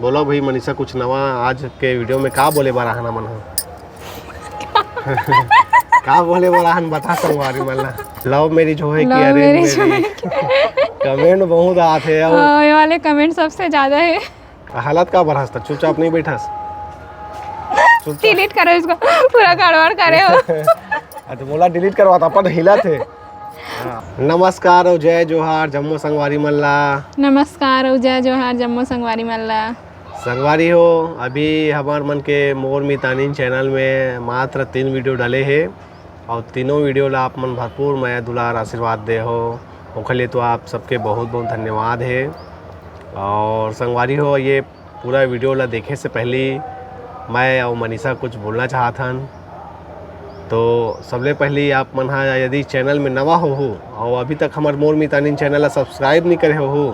बोलो भाई मनीषा कुछ नवा आज के वीडियो में का बोले बराहन मन का बोले बराहन बता संगवारी मन लव मैरिज हो है कि अरेंज मैरिज कमेंट बहुत आते हैं ये वाले कमेंट सबसे ज्यादा है। हालत का बरहस था चुपचाप नहीं बैठस डिलीट करो इसको पूरा गड़बड़ करे हो तो बोला डिलीट करवाता अपन हिला थे। नमस्कार और जय जोहार जम्मू संगवारी मल्ला। नमस्कार और जय जोहार जम्मू संगवारी मल्ला। संगवारी हो अभी हमार मन के मोर मितानिन चैनल में मात्र 3 वीडियो डाले हैं और तीनों वीडियो ला आप मन भरपूर मैं दुलार आशीर्वाद दे हो ओखर लिए तो आप सबके बहुत बहुत धन्यवाद है। और संगवारी हो ये पूरा वीडियो ला देखे से पहले मैं और मनीषा कुछ बोलना चाहतन। तो सबले पहले आप मन हा यदि चैनल में नवा हो और अभी तक हमार मोर मितानिन चैनल ला सब्सक्राइब नहीं करे हो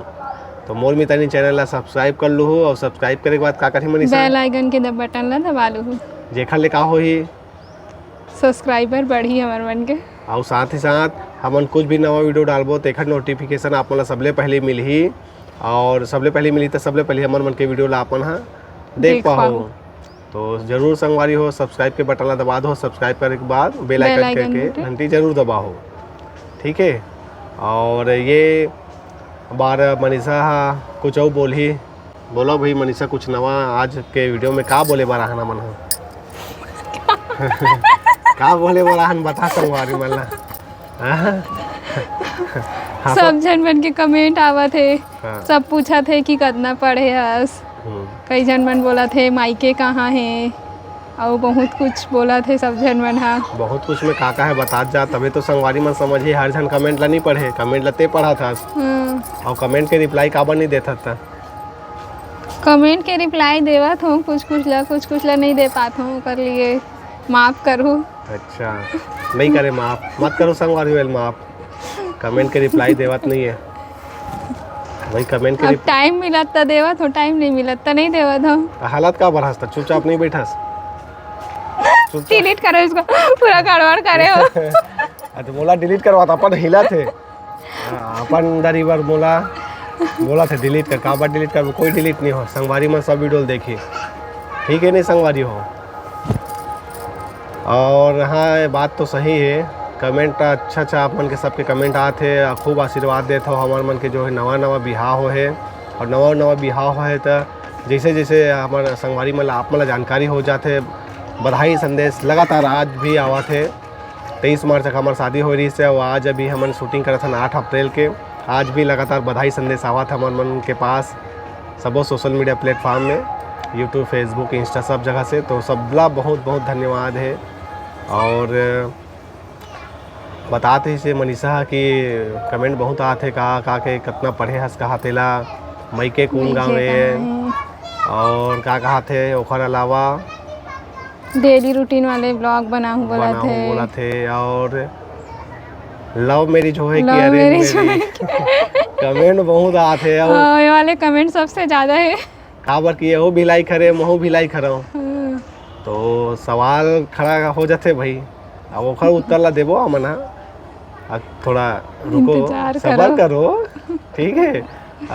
तो मोर मितानिन चैनल ला सब्सक्राइब कर लू और सब्सक्राइब करे के बाद का करही मनीषा बेल आइकन के बटन ला दबा लू जेखर ले का होही सब्सक्राइबर बढ़ी हमार मन के और साथ ही साथ हमन कुछ भी नवा वीडियो डालबो तो एखर नोटिफिकेशन आप मन ला सबले पहले मिलही और सबले पहले मिली तो सबले पहले हमन मन के वीडियो ला अपन हा देख पाओ। तो जरूर संगवारी हो सब्सक्राइब के बटन ला दबा दो करने के बाद बेल आइकन करके घंटी जरूर दबाओ ठीक है। और ये बार मनीषा कुछ और बोली बोलो भाई मनीषा कुछ नवा आज के वीडियो में का बोले बराहन मन का बोले बराहन बता संगवारी मन सब जन मन के कमेंट आवत है। सब पूछा थे कि कितना पढ़े हस कई जन मन बोला थे मायके कहाँ है और बहुत कुछ बोला थे सब जन मन हा बहुत कुछ में काका है बता जा तभी तो संगवारी मन समझे हर जन कमेंट ला नहीं पढ़े कमेंट लते पढ़ा था और कमेंट के रिप्लाई काबर नहीं देता था। कमेंट के रिप्लाई देवत हूँ कुछ ला नहीं दे पाता हूँ कर लिए माफ़ करूँ। अच्छा नहीं करे माफ़ मत करो संगवारी वेल माफ़ कमेंट के रिप्लाई देवत नहीं है भाई कमेंट के टाइम मिलत तो देवत हो टाइम नहीं मिलत तो नहीं देवत हो। हालत का बरहस था चुपचाप नहीं बैठस डिलीट करो इसको पूरा गड़बड़ करे हो तो बोला डिलीट करवाता अपन हिला थे अपन दरीबर बोला थे डिलीट कर काबर डिलीट कर कोई डिलीट नहीं हो संगवारी में सब वीडियो देखिए ठीक है नहीं संगवारी हो। और हाँ बात तो सही है कमेंट अच्छा आप मन के सबके कमेंट आते खूब आशीर्वाद देते हो हमारे मन के जो है नवा बिहार हो है और नवा बिहार हो है तो जैसे जैसे हमारे संगवारी मतलब आप मतलब जानकारी हो जाते बधाई संदेश लगातार आज भी आवा थे 23 मार्च तक हमारी शादी हो रही है और आज अभी हम शूटिंग करा था 8 अप्रैल के आज भी लगातार बधाई संदेश आवा था हमारे मन के पास सबो सोशल मीडिया प्लेटफॉर्म में यूट्यूब फेसबुक इंस्टा सब जगह से तो सबला बहुत बहुत धन्यवाद है। और बताते से मनीषा कि कमेंट बहुत आते का के कितना पढ़े हस कहा तेला मई के कौन गाँव में और का कहा थे ओखर अलावा डेली रूटीन वाले ब्लॉग बोला थे और लव मैरिज हो है कि अरेंज मैरिज कमेंट बहुत आते हैं ये वाले कमेंट सबसे ज्यादा है काबर कि यहो भी लाइक करे महू भी लाइक करो तो सवाल खड़ा हो जाते भाई अब ओखर उत्तर ला देबो हमन थोड़ा रुको सबर करो ठीक है।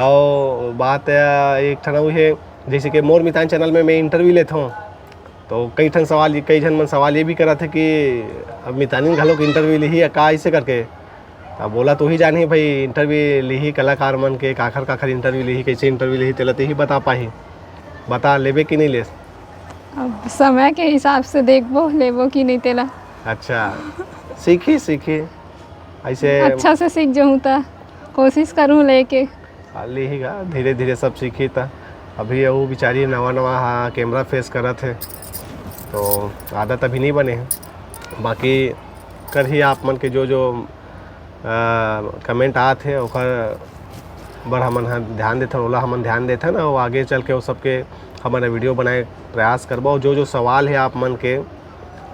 और बात एक ठन है जैसे कि मोर मितान चैनल में मैं इंटरव्यू लेता हूँ तो कई जन मन सवाल ये भी करा थे कि अब मितानिन घलों के इंटरव्यू ली का ऐसे करके अब बोला तो ही जानी भाई इंटरव्यू ली कलाकार मन के काखर इंटरव्यू ली कैसे इंटरव्यू ली तेला तो ही बता पाही बता लेबे कि नहीं ले अब समय के हिसाब से देखबो लेबो कि नहीं तेला। अच्छा सीखी ऐसे अच्छा से सीख जाऊँ तो कोशिश करूँ लेके लेगा धीरे धीरे सब सीखी था। अभी वो बेचारी नवा हाँ कैमरा फेस करा थे तो आदत अभी नहीं बने हैं बाकी कर ही आप मन के जो कमेंट आते हैं ओखर बड़ हमन ध्यान देते ओला हमन ध्यान देते ना वो आगे चल के वो सबके हमारा वीडियो बनाए प्रयास करबो जो सवाल है आप मन के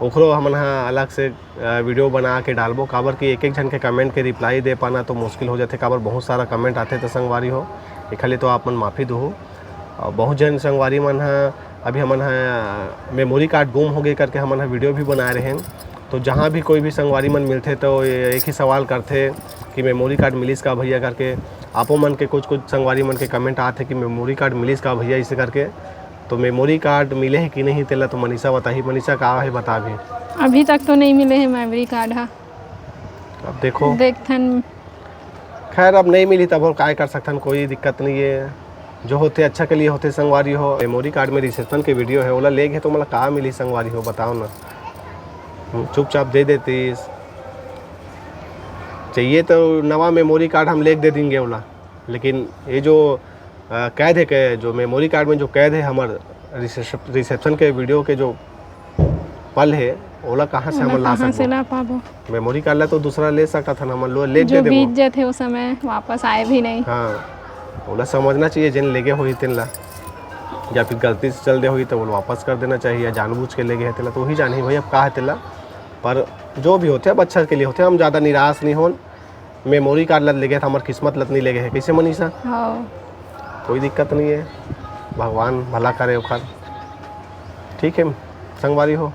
ओकरो हमन अलग से वीडियो बना के डालबो काबर कि एक जन के कमेंट के रिप्लाई दे पाना तो मुश्किल हो जाते काबर बहुत सारा कमेंट आते तो संगवारी हो खाली तो आप मन माफ़ी दो। और बहुत जन संगवारी मन अभी हमन मेमोरी कार्ड गुम हो गए करके हमन वीडियो भी बना रहे हैं तो जहाँ भी कोई भी संगवारी मन मिलते तो एक ही सवाल करते कि मेमोरी कार्ड मिलिस का भैया करके आपो मन के कुछ संगवारी मन के कमेंट आते कि मेमोरी कार्ड मिलिस का भैया इसे करके, तो मेमोरी कार्ड मिले है कि नहीं तेला तो मनीषा बताही। मनीषा का है बता भी। अभी तक तो नहीं मिले हैं मेमोरी कार्ड। हाँ अब देखो देखथन। खैर अब नहीं मिली तब और काय कर सकथन, कोई दिक्कत नहीं है। जो होते अच्छा के लिए होते संगवारी हो। मेमोरी कार्ड में रिसेप्शन के वीडियो है ओला ले गए तो मतलब कहाँ मिली संगवारी हो बताओ ना। चुपचाप दे देतीस। चाहिए तो नवा मेमोरी कार्ड हम ले दे देंगे ओला, लेकिन ये जो कैद है के जो मेमोरी कार्ड में जो कैद है हमार रिसेप्शन के वीडियो के जो पल है ओला कहाँ से हम ला सकते। मेमोरी कार्ड ला तो दूसरा ले सकता था, हम ले दे देबो। बीत जाते उस समय वापस आए भी नहीं। हाँ ओला समझना चाहिए जिन लेगे होई तिन ला, या फिर गलती से चल दे होई तो वो वापस कर देना चाहिए, या जानबूझ के लेगे है तिला तो वही जानी भाई अब कहा है तिला। पर जो भी होते अब अच्छा के लिए होते, हम ज़्यादा निराश नहीं हो। मेमोरी कार्ड लत ले गए था, हमारी किस्मत लत नहीं ले गए है। कैसे मनीषा? कोई दिक्कत नहीं है, भगवान भला करे ओखर। ठीक है संगवारी हो।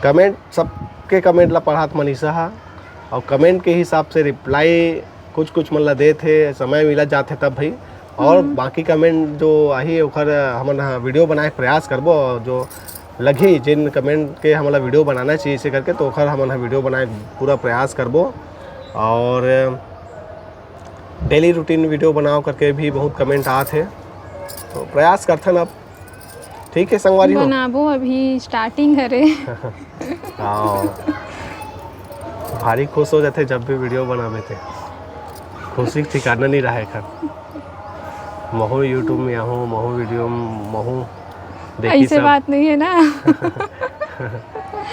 कमेंट सबके कमेंट ला पढ़ात मनीषा हा, और कमेंट के हिसाब से रिप्लाई कुछ मतलब दे थे, समय मिला जाते तब भाई। और बाकी कमेंट जो आई ओखर हमन वीडियो बनाए प्रयास करबो, जो लगी जिन कमेंट के हमला वीडियो बनाना चाहिए इसे करके तो ओखर हमन वीडियो बनाए पूरा प्रयास करबो। और डेली रूटीन वीडियो बनाओ करके भी बहुत कमेंट आते हैं, तो प्रयास करथन अब। ठीक है संगवारी हो। बनाबो अभी स्टार्टिंग करे। हाँ भारी खुश हो जाते जब भी वीडियो बनावे थे, खुशी ठिकाना नहीं रहा खर। महू यूट्यूब में आहूँ, महू वीडियो में महू देखी ऐसे सब। बात नहीं है ना।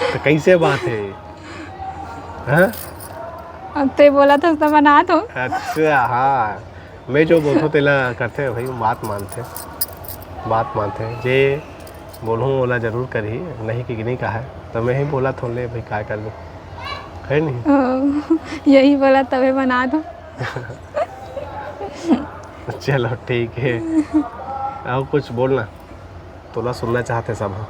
तो कैसे बात है? हाँ अब ते बोला था तो बना दो। अच्छा हाँ, मैं जो बोलूँ तेला करते भाई, बात मानते हैं। जे बोलूँ ओला जरूर करी, नहीं कि नहीं कहा है तो मैं ही बोला थोड़ा ले भाई क्या कर दो, है नहीं? यही बोला तभी बना दो। चलो ठीक है। और कुछ बोलना तोला सुनना चाहते सब हम।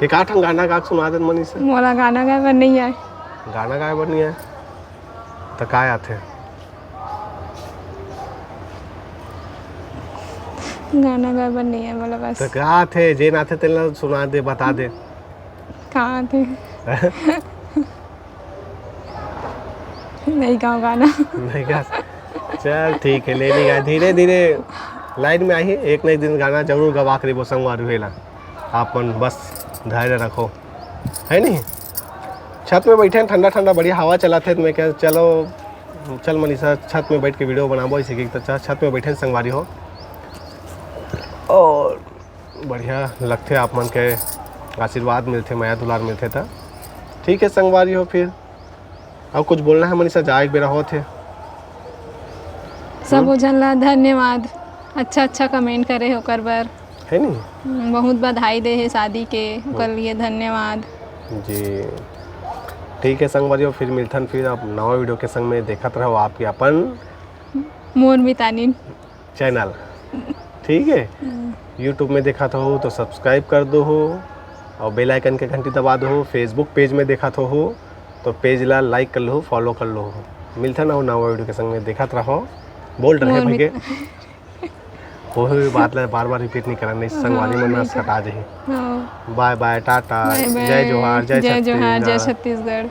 एक आठ गाना गा सुना दे मनीषा। मोला गाना गाए बर नहीं आए। गाना गाए बर नहीं आए तो काय आते? गाना गाए बर नहीं है मोला बस। तो का थे जे ना थे तेला सुना दे, बता दे। कहाँ थे? नहीं गाँव गाना। नहीं गा। चल ठीक है, ले नहीं गा, धीरे धीरे लाइन में आई। एक न एक दिन गाना जरूर गवा करी वो संगवारी हुएला। आपन बस धैर्य रखो, है नहीं? छत में बैठे ठंडा ठंडा बढ़िया हवा चला थे, तो मैं क्या चल मनीषा छत में बैठ के वीडियो बनाबो इसी की। तो छत में बैठे संगवारी हो और बढ़िया लगते आप मन के आशीर्वाद मिलते, माया दुलार मिलते था। ठीक है संगवारी हो। फिर अब कुछ बोलना है मनीषा? जाए बेरा हो थे सब जन ला धन्यवाद, अच्छा कमेंट करे होकर बर, है नहीं? बहुत बधाई दे है शादी के, ओकर लिए धन्यवाद जी। ठीक है संगवारी हो, फिर मिलथन फिर अब नवा वीडियो के संग में देखत रहो आपके अपन मोर मितानी चैनल। ठीक है, यूट्यूब में देखा हो तो सब्सक्राइब कर दो हो, और बेल आइकन के घंटी दबा दो हो। फेसबुक पेज में देखा हो तो पेज ला लाइक कर लो, फॉलो कर लो। मिलता ना हो नवा वीडियो के संग में देखत रहो। बोल रहे भाई के वो बात ला बार रिपीट नहीं करना, इस संगवारी में ना कटा जाए। बाय बाय, टाटा, जय जोहार, जय जय छत्तीसगढ़।